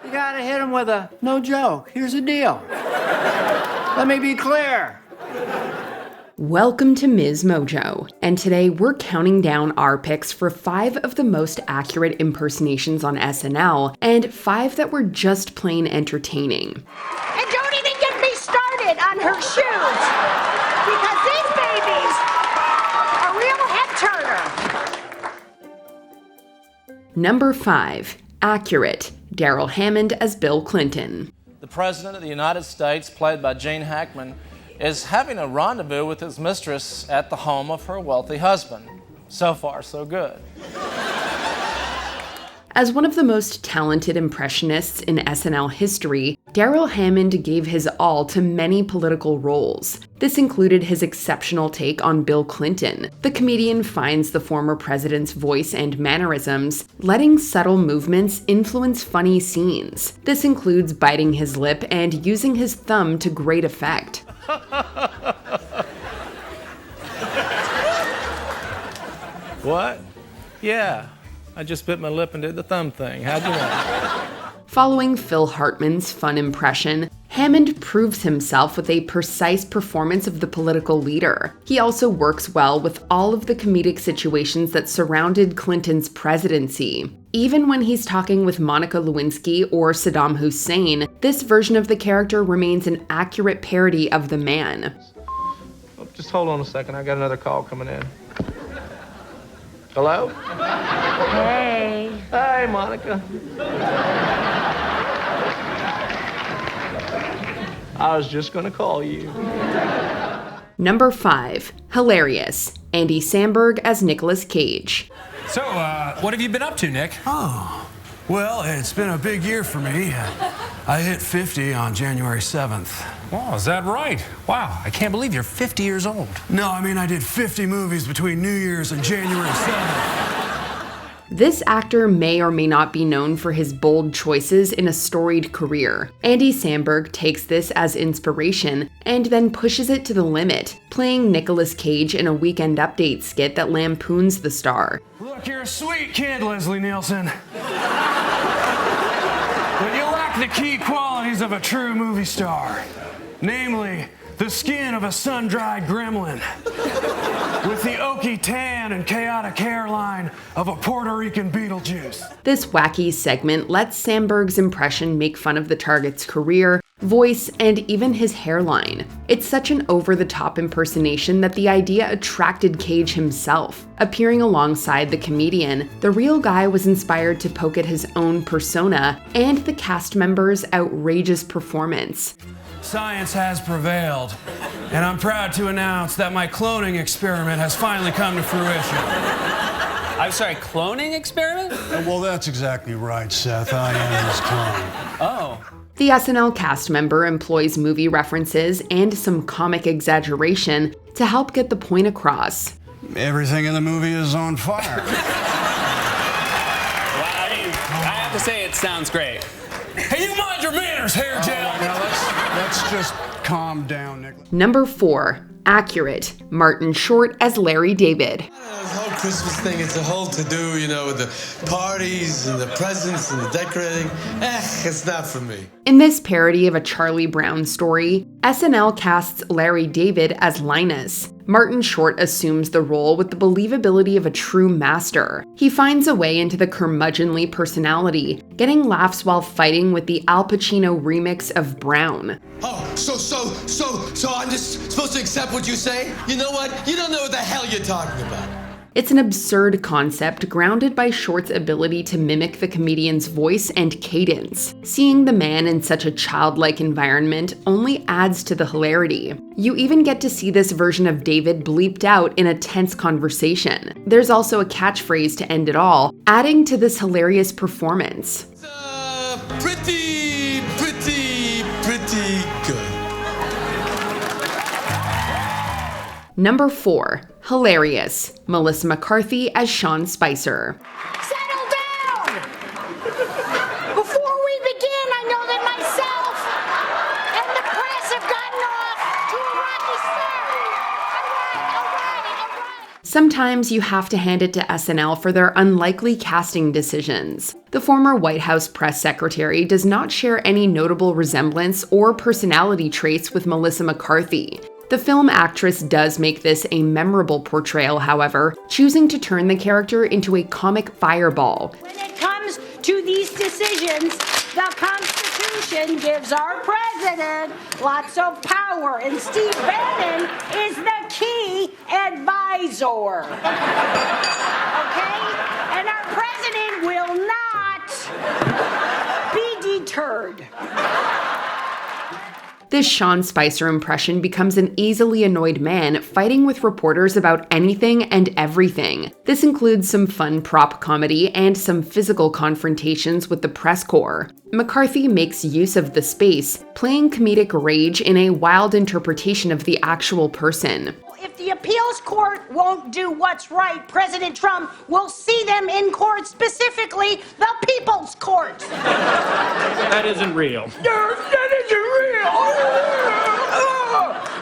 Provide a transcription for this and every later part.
You gotta hit him with a no joke. Here's the deal. Let me be clear. Welcome to MsMojo, and today we're counting down our picks for 5 of the most accurate impersonations on SNL, and 5 that were just plain entertaining. And don't even get me started on her shoes, because these babies are real head turner. Number 5. Accurate. Darrell Hammond as Bill Clinton. The President of the United States, played by Gene Hackman, is having a rendezvous with his mistress at the home of her wealthy husband. So far, so good. As one of the most talented impressionists in SNL history, Darrell Hammond gave his all to many political roles. This included his exceptional take on Bill Clinton. The comedian finds the former president's voice and mannerisms, letting subtle movements influence funny scenes. This includes biting his lip and using his thumb to great effect. What? Yeah, I just bit my lip and did the thumb thing. How'd you know? Following Phil Hartman's fun impression, Hammond proves himself with a precise performance of the political leader. He also works well with all of the comedic situations that surrounded Clinton's presidency. Even when he's talking with Monica Lewinsky or Saddam Hussein, this version of the character remains an accurate parody of the man. Oh, just hold on a second, I got another call coming in. Hello? Hey. Hey, Monica. I was just gonna call you. Number 5. Hilarious. Andy Samberg as Nicolas Cage. So, what have you been up to, Nick? Oh, well, it's been a big year for me. I hit 50 on January 7th. Oh, is that right? Wow, I can't believe you're 50 years old. No, I mean, I did 50 movies between New Year's and January 7th. This actor may or may not be known for his bold choices in a storied career. Andy Samberg takes this as inspiration and then pushes it to the limit, playing Nicolas Cage in a Weekend Update skit that lampoons the star. Look, you're a sweet kid, Leslie Nielsen. But you lack the key qualities of a true movie star. Namely, the skin of a sun-dried gremlin, with the oaky tan and chaotic hairline of a Puerto Rican Beetlejuice. This wacky segment lets Samberg's impression make fun of the target's career, voice, and even his hairline. It's such an over-the-top impersonation that the idea attracted Cage himself. Appearing alongside the comedian, the real guy was inspired to poke at his own persona and the cast members' outrageous performance. Science has prevailed, and I'm proud to announce that my cloning experiment has finally come to fruition. I'm sorry, cloning experiment? Well, that's exactly right, Seth. I am his clone. Oh. The SNL cast member employs movie references and some comic exaggeration to help get the point across. Everything in the movie is on fire. Well, I have to say, it sounds great. Hey, you mind your manners, hair gel! Now let's just calm down, Nicholas. Number 4. Accurate. Martin Short as Larry David. This whole Christmas thing, it's a whole to-do, you know, with the parties and the presents and the decorating. It's not for me. In this parody of a Charlie Brown story, SNL casts Larry David as Linus. Martin Short assumes the role with the believability of a true master. He finds a way into the curmudgeonly personality, getting laughs while fighting with the Al Pacino remix of Brown. Oh, so I'm just supposed to accept what you say? You know what? You don't know what the hell you're talking about. It's an absurd concept grounded by Short's ability to mimic the comedian's voice and cadence. Seeing the man in such a childlike environment only adds to the hilarity. You even get to see this version of David bleeped out in a tense conversation. There's also a catchphrase to end it all, adding to this hilarious performance. It's pretty good. Number 4. Hilarious. Melissa McCarthy as Sean Spicer. Settle down! Before we begin, I know that myself and the press have gotten off to a rocky start. All right. Sometimes you have to hand it to SNL for their unlikely casting decisions. The former White House press secretary does not share any notable resemblance or personality traits with Melissa McCarthy. The film actress does make this a memorable portrayal, however, choosing to turn the character into a comic fireball. When it comes to these decisions, the Constitution gives our president lots of power, and Steve Bannon is the key advisor. Okay? And our president will not be deterred. This Sean Spicer impression becomes an easily annoyed man fighting with reporters about anything and everything. This includes some fun prop comedy and some physical confrontations with the press corps. McCarthy makes use of the space, playing comedic rage in a wild interpretation of the actual person. If the appeals court won't do what's right, President Trump will see them in court, specifically the People's Court. That isn't real. That isn't real.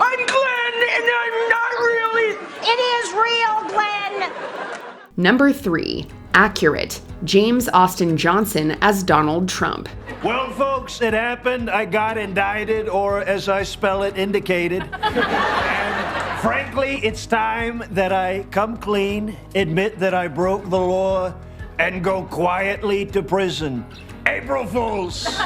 I'm Glenn, and I'm not really. It is real, Glenn. Number 3. Accurate. James Austin Johnson as Donald Trump. Well, folks, it happened. I got indicted, or as I spell it, indicated. And frankly, it's time that I come clean, admit that I broke the law, and go quietly to prison. April Fools!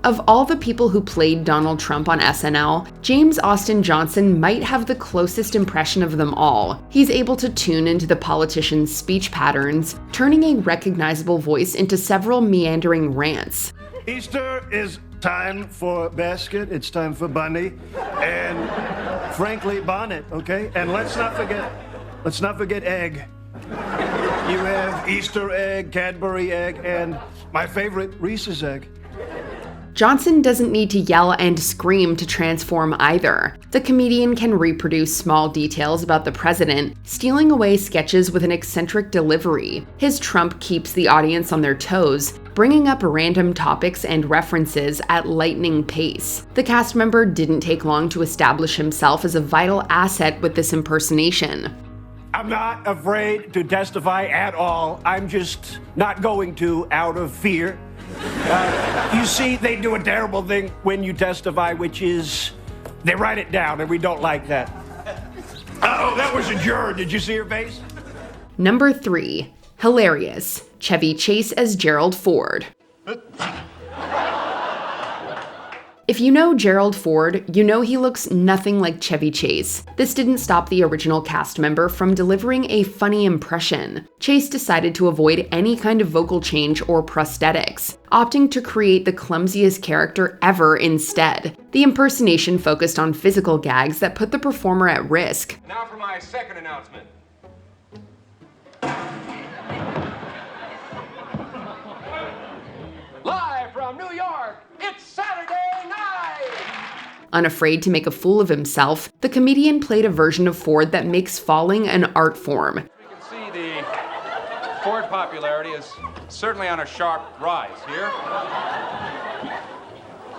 Of all the people who played Donald Trump on SNL, James Austin Johnson might have the closest impression of them all. He's able to tune into the politician's speech patterns, turning a recognizable voice into several meandering rants. Easter is time for basket, it's time for bunny, and frankly, bonnet, okay? And let's not forget egg. You have Easter egg, Cadbury egg, and my favorite, Reese's egg. Johnson doesn't need to yell and scream to transform either. The comedian can reproduce small details about the president, stealing away sketches with an eccentric delivery. His Trump keeps the audience on their toes, bringing up random topics and references at lightning pace. The cast member didn't take long to establish himself as a vital asset with this impersonation. I'm not afraid to testify at all. I'm just not going to out of fear. You see, they do a terrible thing when you testify, which is they write it down, and we don't like that. Oh, that was a juror. Did you see her face? Number 3. Hilarious. Chevy Chase as Gerald Ford. If you know Gerald Ford, you know he looks nothing like Chevy Chase. This didn't stop the original cast member from delivering a funny impression. Chase decided to avoid any kind of vocal change or prosthetics, opting to create the clumsiest character ever instead. The impersonation focused on physical gags that put the performer at risk. Now for my second announcement. Live from New York, it's Saturday night! Unafraid to make a fool of himself, the comedian played a version of Ford that makes falling an art form. We can see the Ford popularity is certainly on a sharp rise here.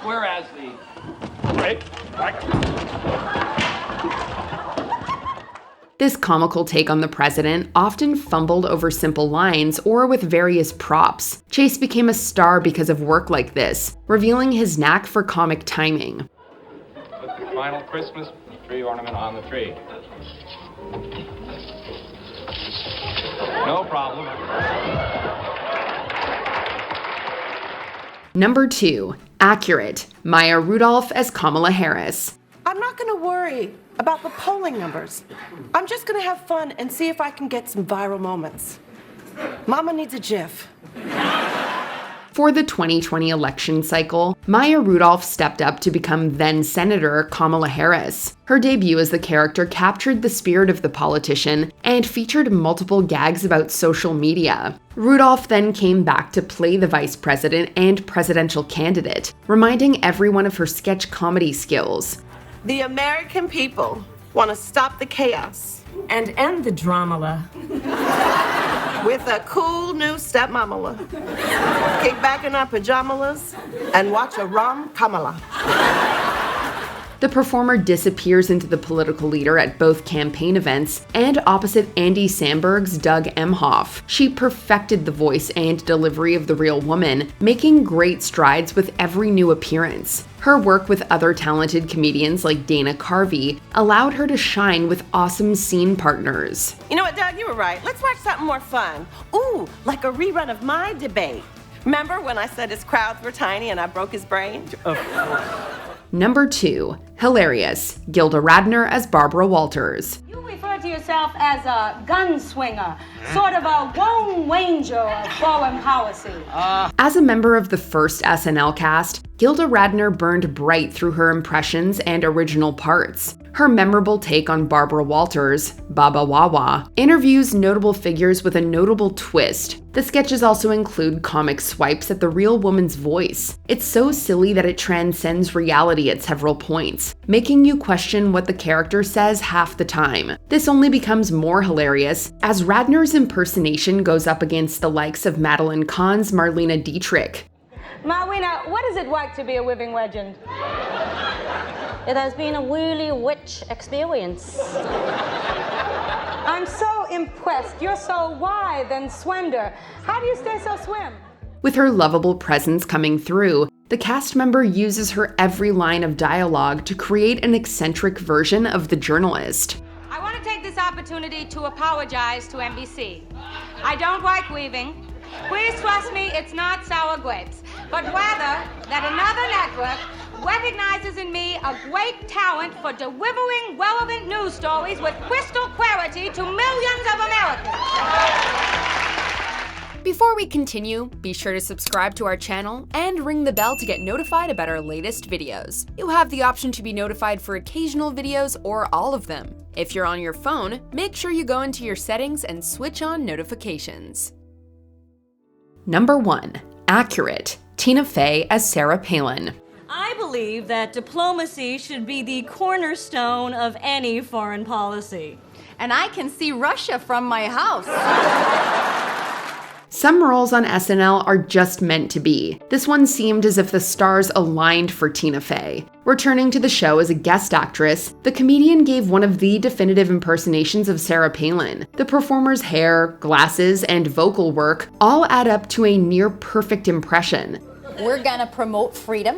Whereas the... This comical take on the president often fumbled over simple lines or with various props. Chase became a star because of work like this, revealing his knack for comic timing. Put the final Christmas tree ornament on the tree. No problem. Number 2. Accurate. Maya Rudolph as Kamala Harris. I'm not going to worry about the polling numbers. I'm just going to have fun and see if I can get some viral moments. Mama needs a GIF. For the 2020 election cycle, Maya Rudolph stepped up to become then-Senator Kamala Harris. Her debut as the character captured the spirit of the politician and featured multiple gags about social media. Rudolph then came back to play the vice president and presidential candidate, reminding everyone of her sketch comedy skills. The American people want to stop the chaos and end the dramala with a cool new stepmamala. Kick back in our pajamas and watch a rom Kamala. The performer disappears into the political leader at both campaign events and opposite Andy Samberg's Doug Emhoff. She perfected the voice and delivery of the real woman, making great strides with every new appearance. Her work with other talented comedians like Dana Carvey allowed her to shine with awesome scene partners. You know what, Doug? You were right. Let's watch something more fun. Ooh, like a rerun of my debate. Remember when I said his crowds were tiny and I broke his brain? Number 2. Hilarious. Gilda Radner as Barbara Walters. You refer to yourself as a gunswinger, sort of a Lone Ranger of foreign policy. As a member of the first SNL cast, Gilda Radner burned bright through her impressions and original parts. Her memorable take on Barbara Walters, Baba Wawa, interviews notable figures with a notable twist. The sketches also include comic swipes at the real woman's voice. It's so silly that it transcends reality at several points, making you question what the character says half the time. This only becomes more hilarious as Radner's impersonation goes up against the likes of Madeline Kahn's Marlene Dietrich. Marlena, what is it like to be a living legend? It has been a really rich experience. I'm so impressed. You're so wide and slender. How do you stay so slim? With her lovable presence coming through, the cast member uses her every line of dialogue to create an eccentric version of the journalist. I want to take this opportunity to apologize to NBC. I don't like leaving. Please trust me, it's not sour grapes, but rather that another network recognizes in me a great talent for delivering relevant news stories with crystal clarity to millions of Americans. Before we continue, be sure to subscribe to our channel and ring the bell to get notified about our latest videos. You have the option to be notified for occasional videos or all of them. If you're on your phone, make sure you go into your settings and switch on notifications. Number 1. Accurate. Tina Fey as Sarah Palin. I believe that diplomacy should be the cornerstone of any foreign policy. And I can see Russia from my house. Some roles on SNL are just meant to be. This one seemed as if the stars aligned for Tina Fey. Returning to the show as a guest actress, the comedian gave one of the definitive impersonations of Sarah Palin. The performer's hair, glasses, and vocal work all add up to a near-perfect impression. We're gonna promote freedom,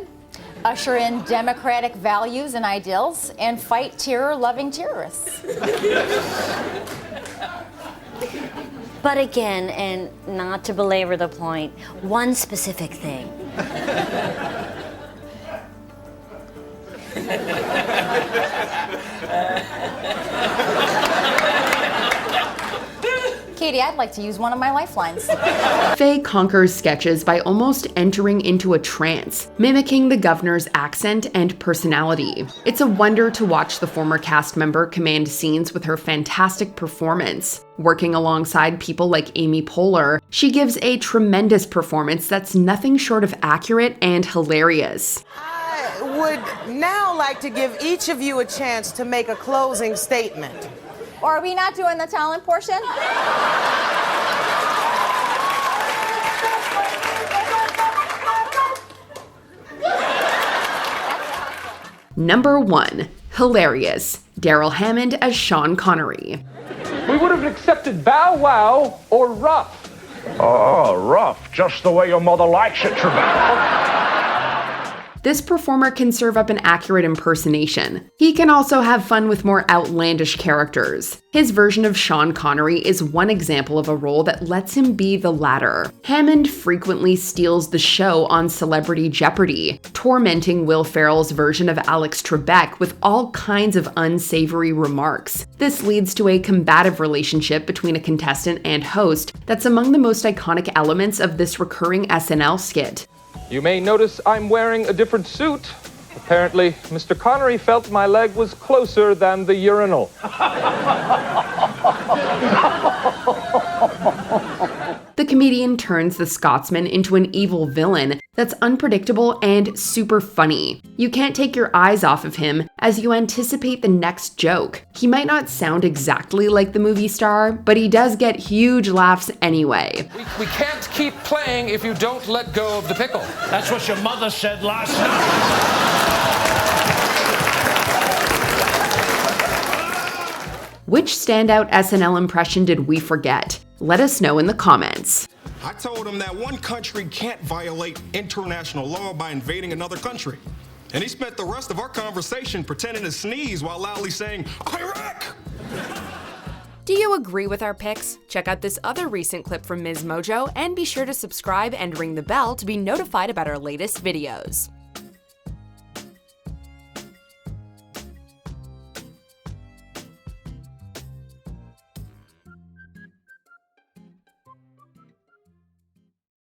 usher in democratic values and ideals, and fight terror-loving terrorists. But again, and not to belabor the point, one specific thing. Katie, I'd like to use one of my lifelines. Fey conquers sketches by almost entering into a trance, mimicking the governor's accent and personality. It's a wonder to watch the former cast member command scenes with her fantastic performance. Working alongside people like Amy Poehler, she gives a tremendous performance that's nothing short of accurate and hilarious. I would now like to give each of you a chance to make a closing statement. Or are we not doing the talent portion? Number 1. Hilarious. Darrell Hammond as Sean Connery. We would have accepted Bow Wow or Rough. Oh, rough. Just the way your mother likes it, Trebek. This performer can serve up an accurate impersonation. He can also have fun with more outlandish characters. His version of Sean Connery is one example of a role that lets him be the latter. Hammond frequently steals the show on Celebrity Jeopardy, tormenting Will Ferrell's version of Alex Trebek with all kinds of unsavory remarks. This leads to a combative relationship between a contestant and host that's among the most iconic elements of this recurring SNL skit. You may notice I'm wearing a different suit. Apparently, Mr. Connery felt my leg was closer than the urinal. The comedian turns the Scotsman into an evil villain that's unpredictable and super funny. You can't take your eyes off of him as you anticipate the next joke. He might not sound exactly like the movie star, but he does get huge laughs anyway. We can't keep playing if you don't let go of the pickle. That's what your mother said last night. Which standout SNL impression did we forget? Let us know in the comments. I told him that one country can't violate international law by invading another country. And he spent the rest of our conversation pretending to sneeze while loudly saying, Iraq! Do you agree with our picks? Check out this other recent clip from MsMojo and be sure to subscribe and ring the bell to be notified about our latest videos.